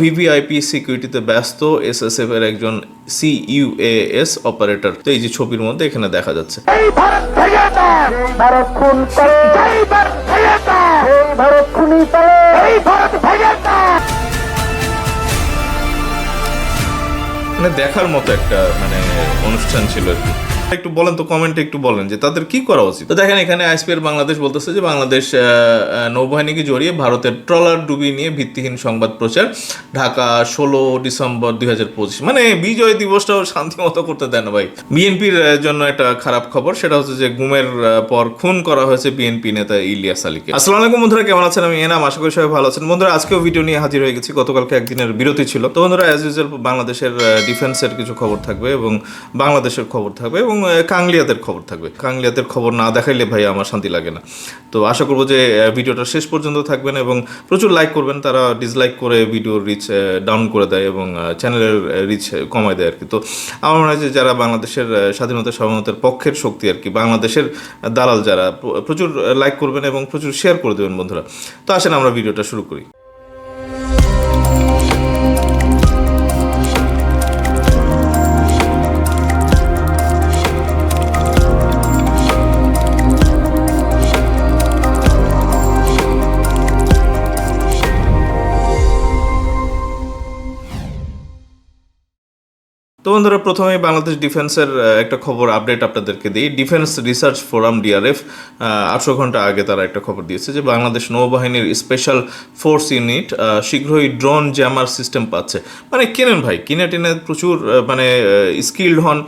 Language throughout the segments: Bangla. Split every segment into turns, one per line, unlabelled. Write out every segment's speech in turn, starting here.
ভিভিআইপি সিকিউরিটিতে ব্যস্ত এসএসএফ এর একজন সিইউএএস অপারেটর। তো এই যে ছবির মধ্যে এখানে দেখা যাচ্ছে। মানে দেখার মতো একটা অনুষ্ঠান ছিল আর কি। একটু বলেন তো, কমেন্টে একটু বলেন যে তাদের কি করা উচিত। তো দেখেন এখানে আইএসপিআর বাংলাদেশ বলতেছে যে বাংলাদেশ নৌবাহিনীকে জড়িয়ে ভারতের ট্রলার ডুবি নিয়ে ভিত্তিহীন সংবাদ প্রচার, ঢাকা 16 ডিসেম্বর 2025। মানে বিজয় দিবসটাও শান্তি মতো করতে দেন না ভাই। বিএনপির জন্য একটা খারাপ খবর, সেটা হচ্ছে যে গুমের পর খুন করা হয়েছে বিএনপি নেতা ইলিয়াস আলীকে। আসসালামু আলাইকুম বন্ধুরা, কেমন আছেন? আমি এনাম, আশা করি সবাই ভালো আছেন। বন্ধুরা আজকেও ভিডিও নিয়ে হাজির হয়ে গেছি। গতকালকে একদিনের বিরতি ছিল। তো বন্ধুরা অ্যাজ ইউজুয়াল বাংলাদেশের ডিফেন্সের কিছু খবর থাকবে এবং বাংলাদেশের খবর থাকবে এবং কাংলিয়াদের খবর থাকবে। কাংলিয়াদের খবর না দেখাইলে ভাই আমার শান্তি লাগে না। তো আশা করবো যে ভিডিওটা শেষ পর্যন্ত থাকবেন এবং প্রচুর লাইক করবেন। তারা ডিসলাইক করে ভিডিওর রিচ ডাউন করে দেয় এবং চ্যানেলের রিচ কমায় দেয় আর কি। তো আমার মনে হয় যে যারা বাংলাদেশের স্বাধীনতা সার্বভৌমত্বের পক্ষের শক্তি আর কি, বাংলাদেশের দালাল যারা, প্রচুর লাইক করবেন এবং প্রচুর শেয়ার করে দেবেন বন্ধুরা। তো আসেন আমরা ভিডিওটা শুরু করি। তো বন্ধুরা প্রথমেই বাংলাদেশ ডিফেন্সের একটা খবর আপডেট আপনাদেরকে দিই। ডিফেন্স রিসার্চ ফোরাম ডিআরএফ 800 ঘন্টা আগে তারা একটা খবর দিয়েছে যে বাংলাদেশ নৌবাহিনীর স্পেশাল ফোর্স ইউনিট শীঘ্রই ড্রোন জ্যামার সিস্টেম পাচ্ছে। মানে কেনেন ভাই, কিনে টিনে প্রচুর স্কিল্ড হন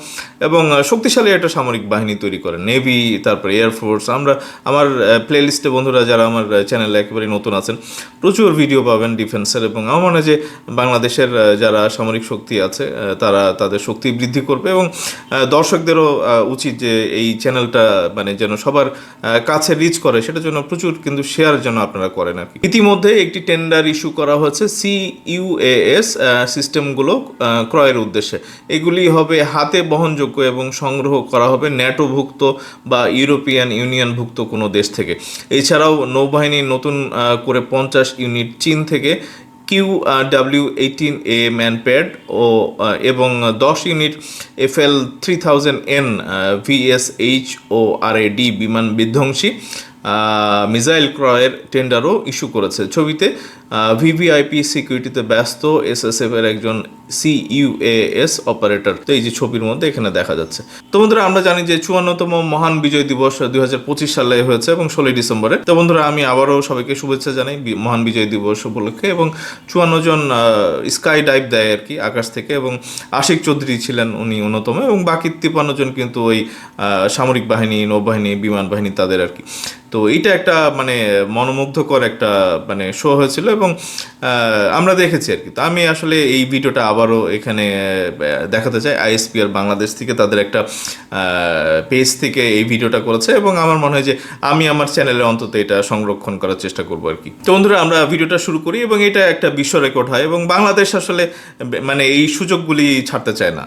এবং শক্তিশালী একটা সামরিক বাহিনী তৈরি করেন। নেভি, তারপরে এয়ারফোর্স। আমার প্লে লিস্টে বন্ধুরা যারা আমার চ্যানেলে একেবারে নতুন আছেন, প্রচুর ভিডিও পাবেন ডিফেন্সের। এবং আমার মনে হয় যে বাংলাদেশের যারা সামরিক শক্তি আছে তারা তাদের শক্তি বৃদ্ধি করবে এবং দর্শকদেরও উচিত যে এই চ্যানেলটা যেন সবার কাছে রিচ করে, সেটার জন্য প্রচুর কিন্তু শেয়ার যেন আপনারা করেন আর কি। ইতিমধ্যে একটি টেন্ডার ইস্যু করা হয়েছে সিইউএএস সিস্টেমগুলো ক্রয়ের উদ্দেশ্যে। এগুলি হবে হাতে বহনযোগ্য এবং সংগ্রহ করা হবে ন্যাটোভুক্ত বা ইউরোপিয়ান ইউনিয়নভুক্ত কোনো দেশ থেকে। এছাড়াও নৌবাহিনী নতুন করে 50 ইউনিট চীন থেকে QW-18A ম্যানপ্যাড এবং 10 ইউনিট FL-3000N VSHORAD বিমান বিধ্বংসী মিসাইল ক্রয়ের টেন্ডারও ইস্যু করেছে। ছবিতে ভিভিআইপি সিকিউরিটিতে ব্যস্ত এসএসএফ এর একজন সিইউএএস অপারেটর। তো এই যে ছবির মধ্যে এখানে দেখা যাচ্ছে। তো বন্ধুরা আমরা জানি যে 54তম মহান বিজয় দিবস 2025 সালে হয়েছে এবং 16 ডিসেম্বরে। তো বন্ধুরা আমি আবারও সবাইকে শুভেচ্ছা জানাই মহান বিজয় দিবস উপলক্ষে। এবং 54 জন স্কাই ডাইভ দেয় আর কি আকাশ থেকে, এবং আশিক চৌধুরী ছিলেন উনি অন্যতম, এবং বাকি 53 জন কিন্তু ওই সামরিক বাহিনী, নৌবাহিনী, বিমান বাহিনী তাদের আর কি। তো এইটা একটা মনোমুগ্ধকর একটা শো হয়েছিল এবং আমরা দেখেছি আর কি। তো আমি আসলে এই ভিডিওটা আবারও এখানে দেখাতে চাই। আইএসপিআর বাংলাদেশ থেকে তাদের একটা পেজ থেকে এই ভিডিওটা করেছে এবং আমার মনে হয় যে আমি আমার চ্যানেলে অন্তত এটা সংরক্ষণ করার চেষ্টা করবো আর কি। তো বন্ধুরা আমরা ভিডিওটা শুরু করি এবং এটা একটা বিশ্ব রেকর্ড হয় এবং বাংলাদেশ আসলে এই সুযোগগুলি ছাড়তে চায় না।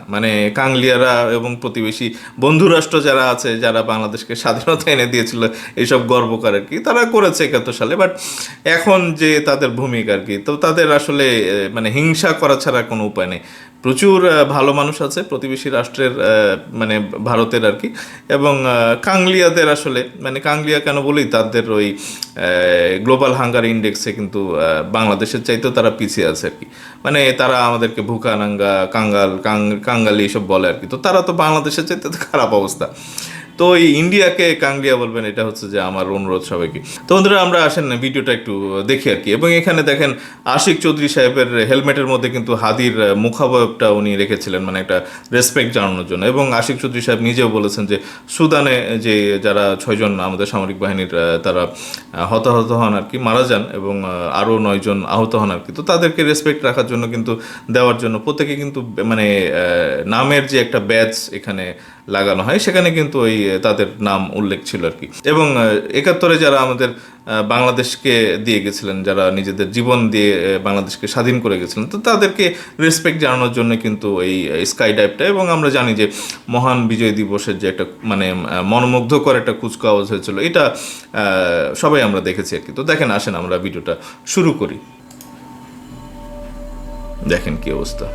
কাংলিয়ারা এবং প্রতিবেশী বন্ধুরাষ্ট্র যারা আছে, যারা বাংলাদেশকে স্বাধীনতা এনে দিয়েছিল, এইসব গর্ব করে আর কি, তারা করেছে 71 সালে। বাট এখন যে তাদের ভূমিকা আর কি, তো তাদের আসলে হিংসা করা ছাড়া কোনো উপায় নেই। প্রচুর ভালো মানুষ আছে প্রতিবেশী রাষ্ট্রের ভারতের আর কি। এবং কাংলিয়াদের আসলে কাংলিয়া কেন বলি, তাদের ওই গ্লোবাল হাঙ্গার ইন্ডেক্সে কিন্তু বাংলাদেশের চাইতেও তারা পিছিয়ে আছে আর কি। তারা আমাদেরকে ভুকা নাঙ্গা, কাঙ্গালি এসব বলে আর কি। তো তারা তো বাংলাদেশের চাইতে খারাপ অবস্থা। তো এই ইন্ডিয়াকে কাংলিয়া বলবেন, এটা হচ্ছে যে আমার অনুরোধ সবাইকে। তো বন্ধুরা আমরা আসেন ভিডিওটা একটু দেখি আর কি। এবং এখানে দেখেন আশিক চৌধুরী সাহেবের হেলমেটের মধ্যে কিন্তু হাদির মুখাবয়বটা উনি রেখেছিলেন, একটা রেসপেক্ট জানানোর জন্য। এবং আশিক চৌধুরী সাহেব নিজেও বলেছেন যে সুদানে যে যারা 6 জন আমাদের সামরিক বাহিনীর তারা হতাহত হন আর কি, মারা যান, এবং আরও 9 জন আহত হন আর কি। তো তাদেরকে রেসপেক্ট রাখার জন্য কিন্তু, দেওয়ার জন্য প্রত্যেকে কিন্তু নামের যে একটা ব্যাচ এখানে লাগানো হয়, সেখানে কিন্তু ওই তাদের নাম উল্লেখ ছিল আর কি। এবং 71-এ যারা আমাদের বাংলাদেশকে দিয়ে গেছিলেন, যারা নিজেদের জীবন দিয়ে বাংলাদেশকে স্বাধীন করে গেছিলেন, তো তাদেরকে রেসপেক্ট জানানোর জন্য কিন্তু এই স্কাই ডাইভটা। এবং আমরা জানি যে মহান বিজয় দিবসের যে একটা মনোমুগ্ধকর একটা কুচকাওয়াজ হয়েছিল, এটা সবাই আমরা দেখেছি আর কি। তো দেখেন, আসেন আমরা ভিডিওটা শুরু করি। দেখেন কি অবস্থা,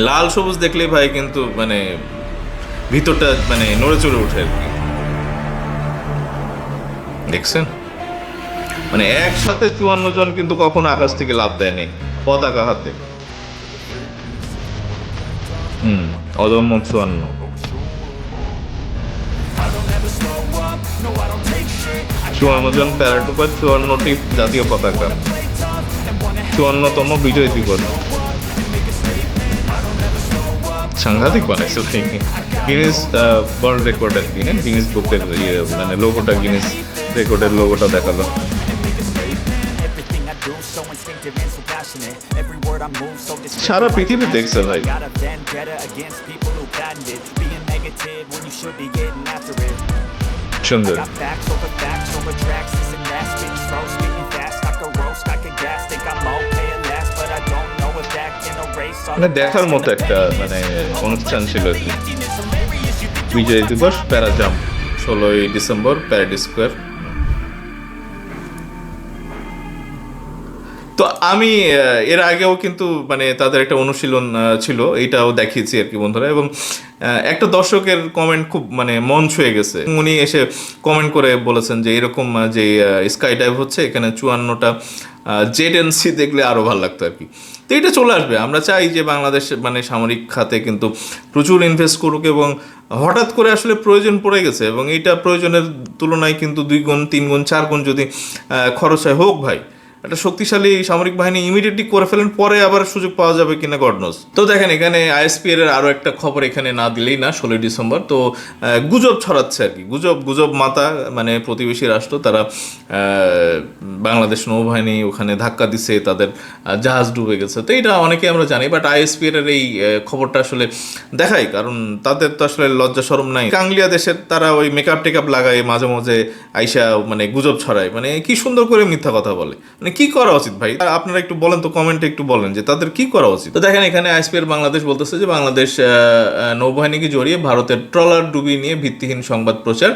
লাল সবুজ দেখলে ভাই কিন্তু মানে ভিতরটা মানে নড়ে চড়ে ওঠে আর কি। দেখছেন, মানে একসাথে 54 জন কিন্তু কখনো আকাশ থেকে লাভ দেয়নি পতাকা হাতে। অদম্য 54। জন প্যারাটুপার 54টি জাতীয় পতাকা, 54তম বিজয় দিবস। সাংঘাতিক বানাইছে ভাই, গিনেস ওয়ার্ল্ড রেকর্ড আর কি, হ্যাঁ গিনেস বুকের মানে লোগোটা, গিনেস রেকর্ডের লোগোটা দেখালো। সারা পৃথিবী দেখছে ভাই। সুন্দর। মানে দেখার মতো একটা মানে অনুষ্ঠান ছিল আর কি। বিজয় দিবস প্যারা জাম্প 16ই ডিসেম্বর প্যারেড স্কোয়ার। তো আমি এর আগেও কিন্তু মানে তাদের একটা অনুশীলন ছিল, এইটাও দেখিয়েছি আর কি বন্ধুরা। এবং একটা দর্শকের কমেন্ট খুব মানে মন ছুঁয়ে গেছে, উনি এসে কমেন্ট করে বলেছেন যে এরকম যে স্কাই ডাইভ হচ্ছে এখানে 54টা জেড&সি দেখলে আরও ভালো লাগতো আর কি। তো এটা চলে আসবে, আমরা চাই যে বাংলাদেশ মানে সামরিক খাতে কিন্তু প্রচুর ইনভেস্ট করুক, এবং হঠাৎ করে আসলে প্রয়োজন পড়ে গেছে, এবং এইটা প্রয়োজনের তুলনায় কিন্তু 2 গুণ 3 গুণ 4 গুণ যদি খরচ হয় হোক ভাই, একটা শক্তিশালী সামরিক বাহিনী ইমিডিয়েটলি করে ফেলেন, পরে আবার সুযোগ পাওয়া যাবে কিনা গড নোজ। তো দেখেন এখানে আইএসপি এর আরও একটা খবর এখানে না দিলেই না, 16ই ডিসেম্বর। তো গুজব ছড়াচ্ছে আর কি, গুজব মাতা মানে প্রতিবেশী রাষ্ট্র, তারা বাংলাদেশ নৌবাহিনী ওখানে ধাক্কা দিছে, তাদের জাহাজ ডুবে গেছে। তো এটা অনেকে আমরা জানি, বাট আইএসপি এর এই খবরটা আসলে দেখাই, কারণ তাদের তো আসলে লজ্জা শরম নাই। কাংলিয়া দেশের তারা ওই মেকআপ টেকআপ লাগায় মাঝে মাঝে আইসা মানে গুজব ছড়ায়, মানে কি সুন্দর করে মিথ্যা কথা বলে, মানে কি করা উচিত ভাই? আপনারা একটু বলেন তো, কমেন্টে একটু বলেন যে তাদের কি করা উচিত। তো দেখেন এখানে আইএসপি এর বাংলাদেশ বলতেছে যে বাংলাদেশ নৌবাহিনীকে জড়িয়ে ভারতের ট্রলার ডুবিয়ে নিয়ে ভিত্তিহীন সংবাদ প্রচার,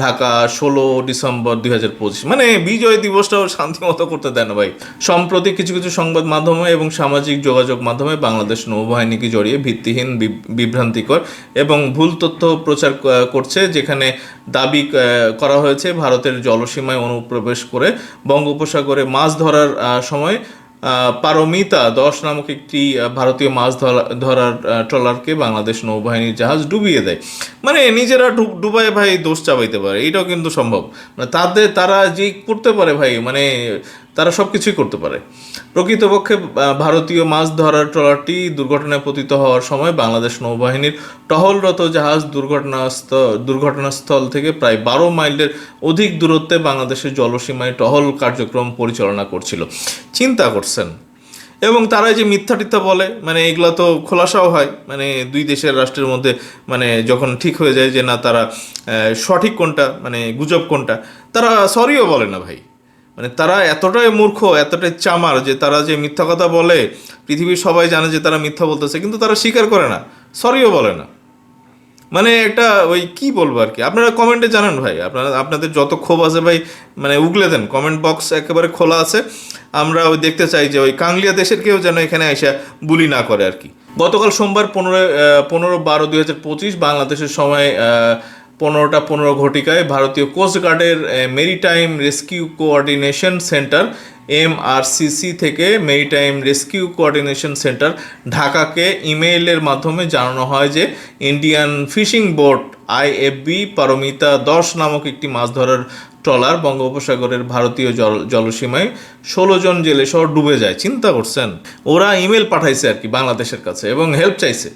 ঢাকা 16 ডিসেম্বর 2025। মানে বিজয় দিবসটাও শান্তি মতো করতে দেয় না ভাই। সম্প্রতি কিছু কিছু সংবাদ মাধ্যমে এবং সামাজিক যোগাযোগ মাধ্যমে বাংলাদেশ নৌবাহিনীকে জড়িয়ে ভিত্তিহীন, বিভ্রান্তিকর এবং ভুল তথ্য প্রচার করছে, যেখানে দাবি করা হয়েছে ভারতের জলসীমায় অনুপ্রবেশ করে বঙ্গোপসাগরে মাছ ধরার সময় পারমিতা 10 নামক একটি ভারতীয় মাছ ধরার ট্রলারকে বাংলাদেশ নৌবাহিনীর জাহাজ ডুবিয়ে দেয়। মানে নিজেরা ডুবায় ভাই দোষ চাপাইতে পারে, এটাও কিন্তু সম্ভব। মানে তারা যে করতে পারে ভাই, মানে তারা সব কিছুই করতে পারে। প্রকৃতপক্ষে ভারতীয় মাছ ধরার ট্রলারটি দুর্ঘটনায় পতিত হওয়ার সময় বাংলাদেশ নৌবাহিনীর টহলরত জাহাজ দুর্ঘটনাস্থল থেকে প্রায় 12 মাইলের অধিক দূরত্বে বাংলাদেশের জলসীমায় টহল কার্যক্রম পরিচালনা করছিল। চিন্তা করছেন? এবং তারা যে মিথ্যা টিথ্যা বলে, মানে এগুলো তো খোলাসাও হয়, মানে দুই দেশের রাষ্ট্রের মধ্যে মানে যখন ঠিক হয়ে যায় যে না তারা সঠিক কোনটা মানে গুজব কোনটা, তারা সরিও বলে না ভাই। মানে তারা এতটাই মূর্খ, এতটাই চামার যে তারা যে মিথ্যা কথা বলে, পৃথিবীর সবাই জানে যে তারা মিথ্যা বলতেছে, কিন্তু তারা স্বীকার করে না, সরিও বলে না। মানে একটা ওই কি বলবো আর কি। আপনারা কমেন্টে জানান ভাই, আপনাদের যত ক্ষোভ আছে ভাই, মানে উগলে দেন, কমেন্ট বক্স একেবারে খোলা আছে। আমরা ওই দেখতে চাই যে ওই কাংলিয়া দেশের কেউ যেন এখানে এসে বুলি না করে আর কি। গতকাল সোমবার 15/12/2025 বাংলাদেশের সময় 15টা 15 ঘটিকায় ভারতীয় কোস্টগার্ডের maritime rescue coordination centre MRCC থেকে মেরিটাইম রেস্কিউ কোঅর্ডিনেশন সেন্টার ঢাকাকে ইমেইলের মাধ্যমে জানানো হয় যে Indian fishing boat IFB Paramita 10 নামক একটি মাছ ধরার ট্রলার বঙ্গোপসাগরের ভারতীয় জলসীমায় 16 জন জেলে সহ ডুবে যায়। চিন্তা করছেন? ওরা ইমেল পাঠাইছে আর কি বাংলাদেশের কাছে এবং হেল্প চাইছে।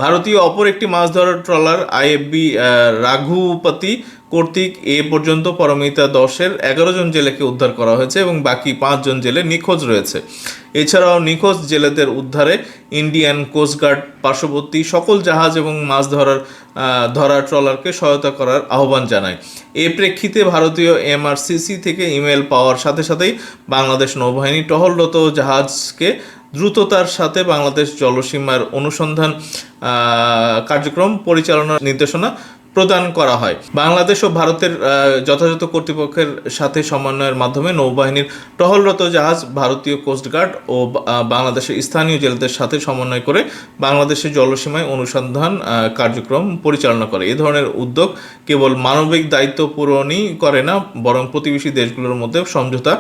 ভারতীয় অপর একটি মাছ ধরার ট্রলার IFB রাঘুপতি কর্তৃক এ পর্যন্ত পারমিতা 10-এর 11 জন জেলেকে উদ্ধার করা হয়েছে এবং বাকি 5 জন জেলে নিখোঁজ রয়েছে। এছাড়াও নিখোঁজ জেলেদের উদ্ধারে ইন্ডিয়ান কোস্টগার্ড পার্শ্ববর্তী সকল জাহাজ এবং মাছ ধরার ট্রলারকে সহায়তা করার আহ্বান জানায়। এ প্রেক্ষিতে ভারতীয় MRCC থেকে ইমেল পাওয়ার সাথে সাথেই বাংলাদেশ নৌবাহিনী টহলরত জাহাজকে দ্রুততার সাথে বাংলাদেশ জলসীমার অনুসন্ধান কার্যক্রম পরিচালনার নির্দেশনা প্রদান করা হয়। বাংলাদেশ ও ভারতের যথাযথ কর্তৃপক্ষের সাথে সমন্বয়ের মাধ্যমে নৌবাহিনীর টহলরত জাহাজ ভারতীয় কোস্টগার্ড ও বাংলাদেশের স্থানীয় জেলেদের সাথে সমন্বয় করে বাংলাদেশের জলসীমায় অনুসন্ধান কার্যক্রম পরিচালনা করে। এ ধরনের উদ্যোগ কেবল মানবিক দায়িত্ব পূরণই করে না, বরং প্রতিবেশী দেশগুলোর মধ্যে সমঝোতা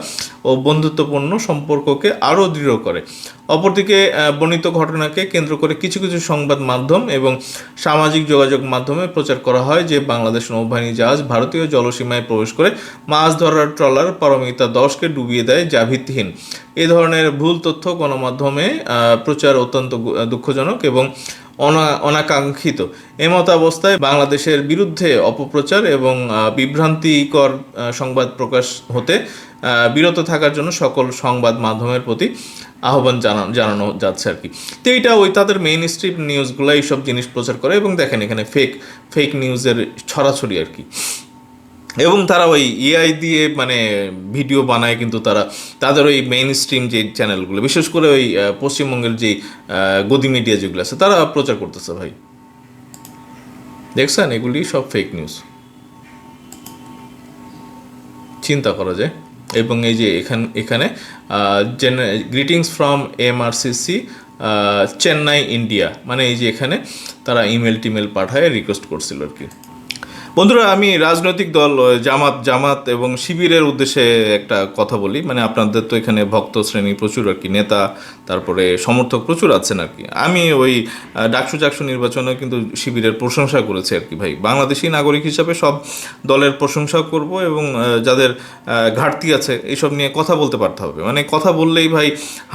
ও বন্ধুত্বপূর্ণ সম্পর্ককে আরও দৃঢ় করে। অপরদিকে বর্ণিত ঘটনাকে কেন্দ্র করে কিছু কিছু সংবাদ মাধ্যম এবং সামাজিক যোগাযোগ মাধ্যমে প্রচার করা হয় যে বাংলাদেশ নৌবাহিনী জাহাজ ভারতীয় জলসীমায় প্রবেশ করে মাছ ধরার ট্রলার পারমিতা 10কে ডুবিয়ে দেয়, যা ভিত্তিহীন। এ ধরনের ভুল তথ্য গণমাধ্যমে প্রচার অত্যন্ত দুঃখজনক এবং অনাকাঙ্ক্ষিত। এমতাবস্থায় বাংলাদেশের বিরুদ্ধে অপপ্রচার এবং বিভ্রান্তিকর সংবাদ প্রকাশ হতে বিরত থাকার জন্য সকল সংবাদ মাধ্যমের প্রতি আহ্বান জানানো যাচ্ছে আর কি। তো এইটা ওই তাদের মেইন স্ট্রিম নিউজগুলো এইসব জিনিস প্রচার করে এবং দেখেন এখানে ফেক নিউজের ছড়াছড়ি আর কি। এবং তারা ওই এআই দিয়ে মানে ভিডিও বানায়, কিন্তু তারা তাদের ওই মেইন স্ট্রিম যে চ্যানেলগুলো, বিশেষ করে ওই পশ্চিমবঙ্গের যে গদি মিডিয়া যেগুলো আছে, তারা প্রচার করতেছে ভাই। দেখছেন, এগুলি সব ফেক নিউজ, চিন্তা করা যায়। এবং এই যে এখানে greetings from MRCC Chennai India, মানে এই যে এখানে তারা ইমেল টিমেল পাঠায় রিকোয়েস্ট করছিল আর কি। বন্ধুরা, আমি রাজনৈতিক দল জামাত এবং শিবিরের উদ্দেশ্যে একটা কথা বলি। মানে আপনাদের তো এখানে ভক্ত শ্রেণী প্রচুর আর কি, নেতা তারপরে সমর্থক প্রচুর আছেন আর কি। আমি ওই ডাকসু নির্বাচনে কিন্তু শিবিরের প্রশংসা করেছি আর কি ভাই। বাংলাদেশি নাগরিক হিসাবে সব দলের প্রশংসা করব এবং যাদের ঘাটতি আছে এইসব নিয়ে কথা বলতে পারতে হবে। মানে কথা বললেই ভাই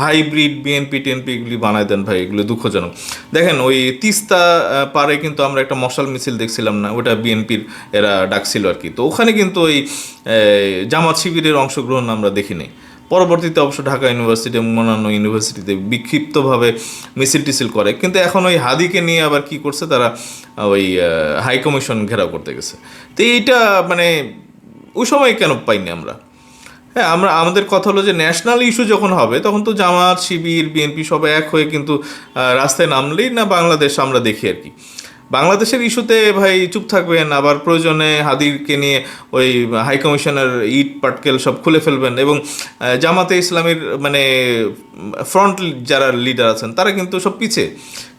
হাইব্রিড বিএনপি টিএনপি এগুলি বানায় দেন ভাই, এগুলো দুঃখজনক। দেখেন ওই তিস্তা পারে কিন্তু আমরা একটা মশাল মিছিল দেখছিলাম না, ওটা বিএনপির এরা ডাকছিল আর কি। তো ওখানে কিন্তু ওই জামাত শিবিরের অংশগ্রহণ আমরা দেখিনি। পরবর্তীতে অবশ্য ঢাকা ইউনিভার্সিটি এবং অন্যান্য ইউনিভার্সিটিতে বিক্ষিপ্তভাবে মিছিল টিছিল করে, কিন্তু এখন ওই হাদিকে নিয়ে আবার কি করছে তারা, ওই হাই কমিশন ঘেরাও করতে গেছে। তো এইটা মানে ওই সময় কেন পাইনি আমরা? হ্যাঁ, আমাদের কথা হলো যে ন্যাশনাল ইস্যু যখন হবে তখন তো জামাত শিবির বিএনপি সবাই এক হয়ে কিন্তু রাস্তায় নামলেই না বাংলাদেশ আমরা দেখি আর কি। বাংলাদেশের ইস্যুতে ভাই চুপ থাকবেন, আবার প্রয়োজনে হাদিরকে নিয়ে ওই হাই কমিশনের ইট পাটকেল সব খুলে ফেলবেন। এবং জামাতে ইসলামের মানে ফ্রন্ট যারা লিডার আছেন তারা কিন্তু সব পিছে,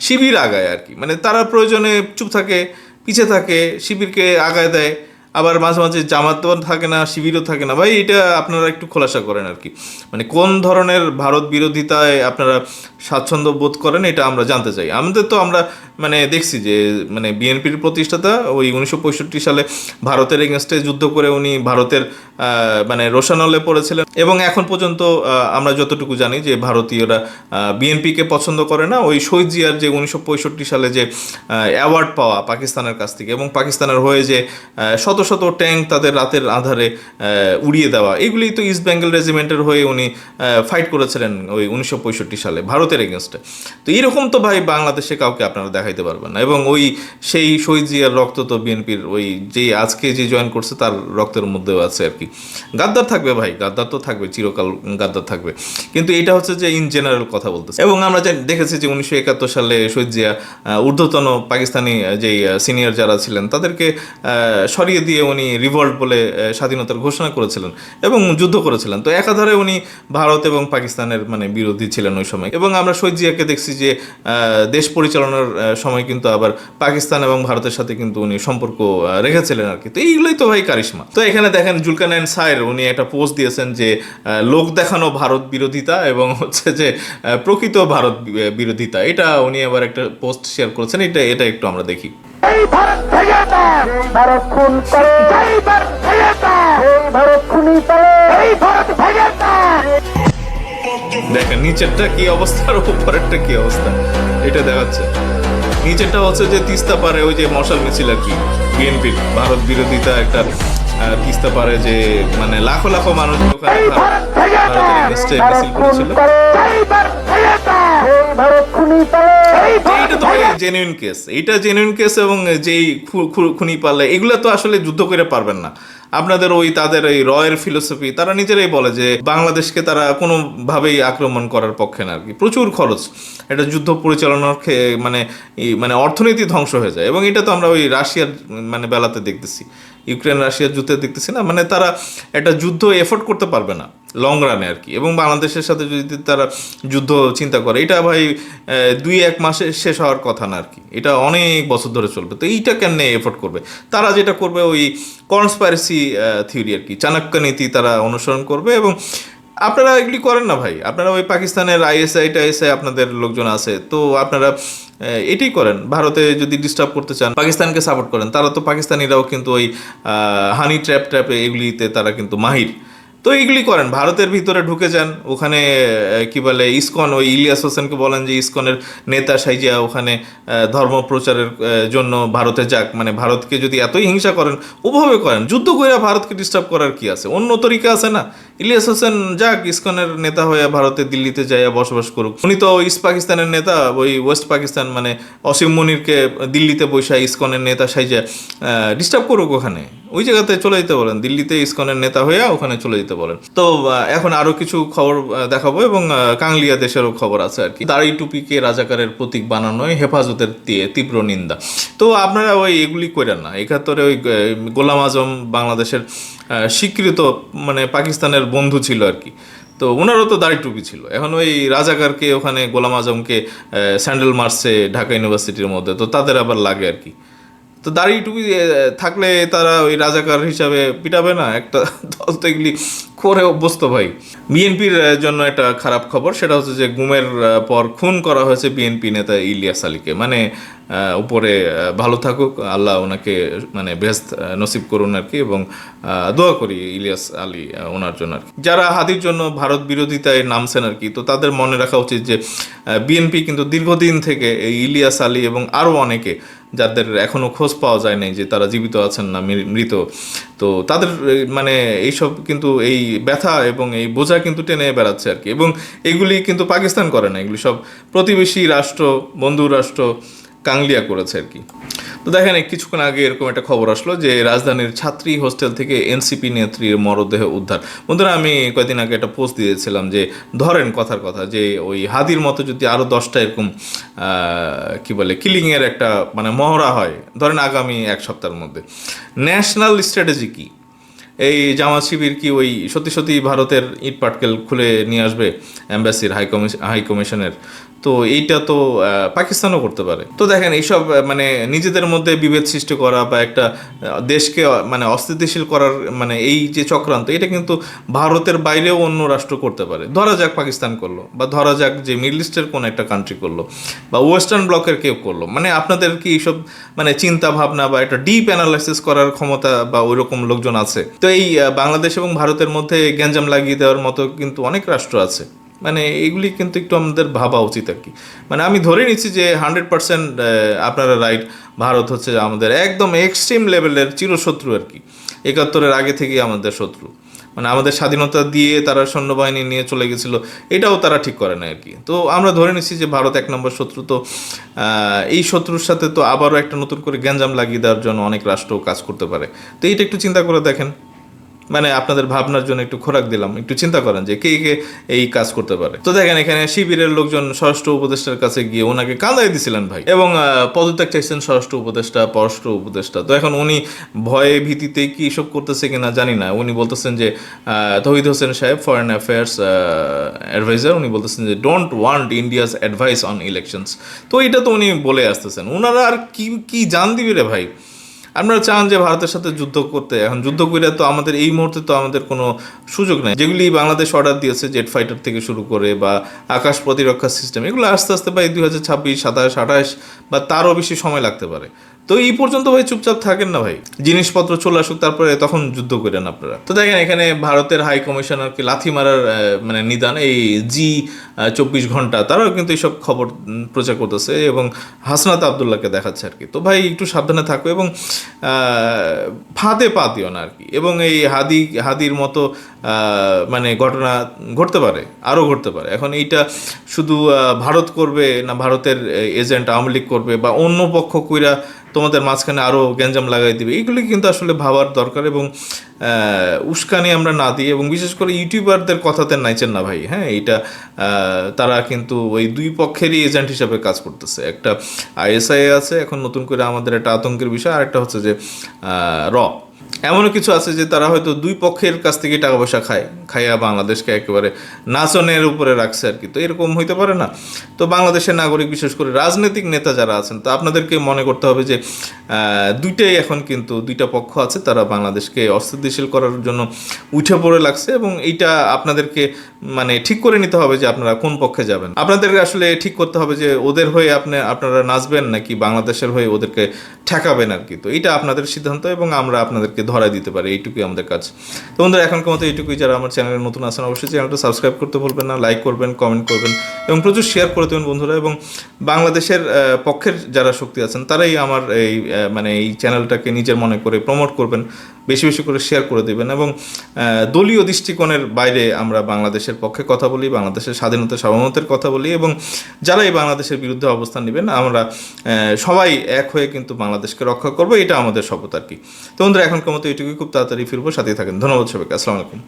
শিবির আগায় আর কি। মানে তারা প্রয়োজনে চুপ থাকে, পিছে থাকে, শিবিরকে আগায় দেয়। আবার মাঝে মাঝে জামাতও থাকে না, শিবিরও থাকে না। ভাই এটা আপনারা একটু খোলাসা করেন আর কি। মানে কোন ধরনের ভারত বিরোধিতায় আপনারা স্বাচ্ছন্দ্য বোধ করেন এটা আমরা জানতে চাই। আমাদের তো আমরা মানে দেখছি যে মানে বিএনপির প্রতিষ্ঠাতা ওই 1965 সালে ভারতের এগেনস্টে যুদ্ধ করে উনি ভারতের মানে রোশানলে পড়েছিলেন। এবং এখন পর্যন্ত আমরা যতটুকু জানি যে ভারতীয়রা বিএনপিকে পছন্দ করে না। ওই শহীদ জিয়ার যে 1965 সালে যে অ্যাওয়ার্ড পাওয়া পাকিস্তানের কাছ থেকে, এবং পাকিস্তানের হয়ে যে শত শত ট্যাঙ্ক তাদের রাতের আধারে উড়িয়ে দেওয়া, এগুলি তো ইস্ট বেঙ্গল রেজিমেন্টের হয়ে উনি ফাইট করেছিলেন ওই 1965 সালে ভারতের এগেনস্টে। তো এরকম তো ভাই বাংলাদেশে কাউকে আপনারা দেখাইতে পারবেন না। এবং ওই সেই শহীদ জিয়ার রক্ত তো বিএনপির ওই যে আজকে যে জয়েন করছে তার রক্তের মধ্যেও আছে আর কি। গাদ্দার থাকবে ভাই, গাদ্দার তো থাকবে, চিরকাল গাদ্দার থাকবে। কিন্তু এটা হচ্ছে যে ইন জেনারেল কথা বলতেছে। এবং আমরা দেখেছি যে 1971 সালে শহীদ জিয়া ঊর্ধ্বতন পাকিস্তানি যেই সিনিয়র যারা ছিলেন তাদেরকে সরিয়ে দিয়ে উনি রিভল্ট বলে স্বাধীনতার ঘোষণা করেছিলেন এবং যুদ্ধ করেছিলেন। তো একাধারে উনি ভারত এবং পাকিস্তানের মানে বিরোধী ছিলেন ওই সময়। এবং আমরা শহীদ জিয়াকে দেখছি যে দেশ পরিচালনার সময় কিন্তু আবার পাকিস্তান এবং ভারতের সাথে কিন্তু উনি সম্পর্ক রেখেছিলেন আর কি। তো এইগুলোই তো ভাই কারিশমা। তো এখানে দেখেন জুলকারনাইন সায়ের উনি একটা পোস্ট দিয়েছেন যে লোক দেখানো ভারত বিরোধিতা এবং হচ্ছে যে প্রকৃত ভারত বিরোধিতা, এটা উনি আবার একটা পোস্ট শেয়ার করেছেন। এটা একটু আমরা দেখি।
এই ভারত ভেঙে দাও, এই ভারত খুন করে, এই ভারত ভেঙে দাও, এই ভারত খুনি করে, এই ভারত ভেঙে দাও।
দেখেন নিচেরটা কি অবস্থা আর উপরেরটা কি অবস্থা, এটা দেখাচ্ছে। নিচেরটা হচ্ছে যে তিস্তা পারে ওই যে মশাল মিছিল আর কি, বিএনপির ভারত বিরোধিতা একটা তিস্তা পারে যে মানে লাখো লাখো মানুষ ওখানে ভারতের মিছিল করেছিল।
খুনি পালে এই
এইটা তো জেনুইন কেস, এইটা জেনুইন কেস। এবং যেই খুনি পালে এগুলো তো আসলে যুদ্ধ করে পারবেন না। আপনাদের তাদের ওই রয়ের ফিলোসফি, তারা নিজেরাই বলে যে বাংলাদেশকে তারা কোনোভাবেই আক্রমণ করার পক্ষে না আর কি। প্রচুর খরচ, এটা যুদ্ধ পরিচালনার মানে মানে অর্থনীতি ধ্বংস হয়ে যায়। এবং এটা তো আমরা ওই রাশিয়ার মানে বেলাতে দেখতেছি, ইউক্রেন রাশিয়ার যুদ্ধে দেখতেছি না, মানে তারা একটা যুদ্ধ এফোর্ড করতে পারবে না লং রানে আর কি। এবং বাংলাদেশের সাথে যদি তারা যুদ্ধ চিন্তা করে, এটা ভাই 2-1 মাসে শেষ হওয়ার কথা না আর কি, এটা অনেক বছর ধরে চলবে। তো এইটা কেন এফোর্ড করবে? তারা যেটা করবে ওই কনস্পাইরেসি থিওরি আর কি, চাণক্য নীতি তারা অনুসরণ করবে। এবং আপনারা এগুলি করেন না ভাই, আপনারা ওই পাকিস্তানের আইএসআই আপনাদের লোকজন আছে, তো আপনারা এটাই করেন। ভারতে যদি ডিস্টার্ব করতে চান, পাকিস্তানকে সাপোর্ট করেন। তারা তো পাকিস্তানিরাও কিন্তু ওই হানি ট্র্যাপে এগুলিতে তারা কিন্তু মাহির। তো এইগুলি করেন, ভারতের ভিতরে ঢুকে যান, ওখানে কি বলে ইসকন, ওই ইলিয়াস হোসেনকে বলেন যে ইসকনের নেতা সাইজা ওখানে ধর্ম প্রচারের জন্য ভারতে যাক। মানে ভারতকে যদি এতই হিংসা করেন, ওভাবে করেন, যুদ্ধ করে ভারতকে ডিস্টার্ব করার কি আছে? অন্য তরিকা আছে না? ইলিয়াস হোসেন যাক ইসকনের নেতা হয়ে ভারতে দিল্লিতে যাইয়া বসবাস করুক। উনি তো ইস্ট পাকিস্তানের নেতা, ওই ওয়েস্ট পাকিস্তান মানে অসীম মনিরকে দিল্লিতে বসে ইসকনের নেতা সাইজা ডিস্টার্ব করুক ওখানে, ওই জায়গাতে চলে যেতে বলেন, দিল্লিতে ইসকনের নেতা হয়ে ওখানে চলে যেতে বলেন। তো এখন আরো কিছু খবর দেখাবো, এবং কাংলিয়া দেশেরও খবর আছে আর কি। দাড়ি টুপিকে রাজাকারের প্রতীক বানানোয় হেফাজতের দিয়ে তীব্র নিন্দা। তো আপনারা ওই এগুলি করেন না। 71-এ ওই গোলাম আজম বাংলাদেশের স্বীকৃত মানে পাকিস্তানের বন্ধু ছিল আর কি। তো ওনারও তো দাড়ি টুপি ছিল। এখন ওই রাজাকারকে ওখানে গোলাম আজমকে স্যান্ডেল মারছে ঢাকা ইউনিভার্সিটির মধ্যে, তো তাদের আবার লাগে আর কি। তো দাড়ি টুপি থাকলে তারা ওই রাজাকার হিসাবে পিটাবে না? একটা দল তো এগুলি করে অভ্যস্ত ভাই। বিএনপির জন্য একটা খারাপ খবর, সেটা হচ্ছে যে গুমের পর খুন করা হয়েছে বিএনপি নেতা ইলিয়াস আলীকে। মানে উপরে ভালো থাকুক, আল্লাহ ওনাকে মানে বেহেশত নসিব করুন আর কি। এবং দোয়া করি ইলিয়াস আলী ওনার জন্য আর কি। যারা হাদির জন্য ভারত বিরোধিতায় নামছেন আর কি, তো তাদের মনে রাখা উচিত যে বিএনপি কিন্তু দীর্ঘদিন থেকে এই ইলিয়াস আলী এবং আরও অনেকে যাদের এখনও খোঁজ পাওয়া যায় নাই যে তারা জীবিত আছেন না মৃত, তো তাদের মানে এইসব কিন্তু এই ব্যথা এবং এই বোঝা কিন্তু টেনে বেড়াচ্ছে আর কি। এবং এগুলি কিন্তু পাকিস্তান করে না, এগুলি সব প্রতিবেশী রাষ্ট্র, বন্ধু রাষ্ট্র কাংলিয়া করেছে আর কি। তো দেখেন কিছুক্ষণ আগে এরকম একটা খবর আসলো যে রাজধানীর ছাত্রী হোস্টেল থেকে এনসিপি নেত্রীর মরদেহ উদ্ধার। বন্ধুরা, আমি কয়েকদিন আগে একটা পোস্ট দিয়েছিলাম যে ধরেন কথার কথা যে ওই হাদির মতো যদি আরও 10টা এরকম কি বলে কিলিংয়ের একটা মানে মহড়া হয়, ধরেন আগামী 1 সপ্তাহের মধ্যে, ন্যাশনাল স্ট্র্যাটেজি কি? এই জামাত শিবির কি ওই সত্যি ভারতের ইট পাটকেল খুলে নিয়ে আসবে অ্যাম্বাসির হাই কমিশনের? তো এইটা তো পাকিস্তানও করতে পারে। তো দেখেন এইসব মানে নিজেদের মধ্যে বিভেদ সৃষ্টি করা বা একটা দেশকে মানে অস্থিতিশীল করার মানে এই যে চক্রান্ত, এটা কিন্তু ভারতের বাইরেও অন্য রাষ্ট্র করতে পারে। ধরা যাক পাকিস্তান করলো, বা ধরা যাক যে মিডল ইস্টের কোনো একটা কান্ট্রি করলো, বা ওয়েস্টার্ন ব্লকের কেউ করলো। মানে আপনাদের কি এইসব মানে চিন্তা ভাবনা বা একটা ডিপ অ্যানালাইসিস করার ক্ষমতা বা ওই রকম লোকজন আছে? তো এই বাংলাদেশ এবং ভারতের মধ্যে গ্যাঞ্জাম লাগিয়ে দেওয়ার মতো কিন্তু অনেক রাষ্ট্র আছে। মানে এগুলি কিন্তু একটু আমাদের ভাবা উচিত আর কি। মানে আমি ধরে নিচ্ছি যে 100% আপনারা রাইট, ভারত হচ্ছে আমাদের একদম এক্সট্রিম লেভেলের চিরশত্রু আর কি। 71-এর আগে থেকেই আমাদের শত্রু। মানে আমাদের স্বাধীনতা দিয়ে তারা সৈন্যবাহিনী নিয়ে চলে গেছিলো, এটাও তারা ঠিক করে না আর কি। তো আমরা ধরে নিচ্ছি যে ভারত 1 নম্বর শত্রু। তো এই শত্রুর সাথে তো আবারও একটা নতুন করে গ্যাঞ্জাম লাগিয়ে দেওয়ার জন্য অনেক রাষ্ট্র কাজ করতে পারে। তো এইটা একটু চিন্তা করে দেখেন, মানে আপনাদের ভাবনার জন্য একটু খোরাক দিলাম, একটু চিন্তা করেন যে কে কে এই কাজ করতে পারে। তো দেখেন এখানে শিবিরের লোকজন স্বরাষ্ট্র উপদেষ্টার কাছে গিয়ে ওনাকে কাঁদাই দিছিলেন ভাই, এবং পদত্যাগ চাইছেন স্বরাষ্ট্র উপদেষ্টা, পররাষ্ট্র উপদেষ্টা। তো এখন উনি ভয়ে ভীতিতে কি এসব করতেছে কিনা জানি না। উনি বলতেছেন যে তৌহিদ হোসেন সাহেব, ফরেন অ্যাফেয়ার্স অ্যাডভাইজার, উনি বলতেছেন যে don't want India's advice on elections. তো এটা তো উনি বলে আসতেছেন, ওনারা আর কি জান দিবে রে ভাই? আপনারা চান যে ভারতের সাথে যুদ্ধ করতে, এখন যুদ্ধ করে তো আমাদের এই মুহূর্তে তো আমাদের কোনো সুযোগ নেই। যেগুলি বাংলাদেশ অর্ডার দিয়েছে জেট ফাইটার থেকে শুরু করে বা আকাশ প্রতিরক্ষা সিস্টেম, এগুলো আস্তে আস্তে ভাই 2026, 27, 28 বা তারও বেশি সময় লাগতে পারে। তো এই পর্যন্ত ভাই চুপচাপ থাকেন না ভাই, জিনিসপত্র চলে আসুক তারপরে তখন যুদ্ধ করেন আপনারা। তো দেখেন এখানে ভারতের হাই কমিশনারকে লাথি মারার মানে নিদান এই G24 তারাও কিন্তু এইসব খবর প্রচার করতেছে এবং হাসনাত আবদুল্লাহকে দেখাচ্ছে আর কি। তো ভাই একটু সাবধানে থাকো এবং ফাঁদে পা দিও না আর কি। এবং এই হাদির মতো মানে ঘটনা ঘটতে পারে, আরও ঘটতে পারে। এখন এইটা শুধু ভারত করবে না ভারতের এজেন্ট আওয়ামী লীগ করবে বা অন্য পক্ষ কইরা তোমাদের মাঝখানে আরও গ্যাঞ্জাম লাগাই দিবে, এইগুলি কিন্তু আসলে ভাবার দরকার। এবং উস্কানি আমরা না দিই এবং বিশেষ করে ইউটিউবারদের কথাতে নাইচেন না ভাই। হ্যাঁ, এইটা তারা কিন্তু ওই দুই পক্ষেরই এজেন্ট হিসাবে কাজ করতেছে। একটা ISI আছে এখন নতুন করে, আমাদের একটা আতঙ্কের বিষয়। আর একটা হচ্ছে যে র এমনও কিছু আছে যে তারা হয়তো দুই পক্ষের কাছ থেকে টাকা পয়সা খাইয়া বাংলাদেশকে একেবারে নাচনের উপরে রাখছে আর কি। তো এরকম হইতে পারে না। তো বাংলাদেশের নাগরিক বিশেষ করে রাজনৈতিক নেতা যারা আছেন, তো আপনাদেরকে মনে করতে হবে যে দুইটাই এখন কিন্তু দুইটা পক্ষ আছে, তারা বাংলাদেশকে অস্থিতিশীল করার জন্য উঠে পড়ে লাগছে। এবং এইটা আপনাদেরকে মানে ঠিক করে নিতে হবে যে আপনারা কোন পক্ষে যাবেন। আপনাদের আসলে ঠিক করতে হবে যে ওদের হয়ে আপনারা নাচবেন নাকি বাংলাদেশের হয়ে ওদেরকে ঠেকাবেন আর কি। তো এটা আপনাদের সিদ্ধান্ত এবং আমরা আপনাদেরকে ধরাই দিতে পারি, এইটুকুই আমাদের কাজ। তো বন্ধুরা এখনকার মতো এইটুকুই। যারা আমার চ্যানেলে নতুন আছেন অবশ্যই চ্যানেলটা সাবস্ক্রাইব করতে ভুলবেন না, লাইক করবেন, কমেন্ট করবেন এবং প্রচুর শেয়ার করে দেবেন বন্ধুরা। এবং বাংলাদেশের পক্ষের যারা শক্তি আছেন তারাই আমার এই মানে এই চ্যানেলটাকে নিজের মনে করে প্রমোট করবেন, বেশি বেশি করে শেয়ার করে দেবেন। এবং দলীয় দৃষ্টিকোণের বাইরে আমরা বাংলাদেশের পক্ষে কথা বলি, বাংলাদেশের স্বাধীনতা সার্বভৌমত্বের কথা বলি। এবং যারা এই বাংলাদেশের বিরুদ্ধে অবস্থান নেবেন আমরা সবাই এক হয়ে কিন্তু বাংলাদেশকে রক্ষা করবো, এটা আমাদের শপথ আর কি। তো বন্ধুরা এখনকার মতো এইটুকুই। খুব তাড়াতাড়ি ফিরবো, সাথেই থাকেন। ধন্যবাদ সবাইকে। আসসালামু আলাইকুম।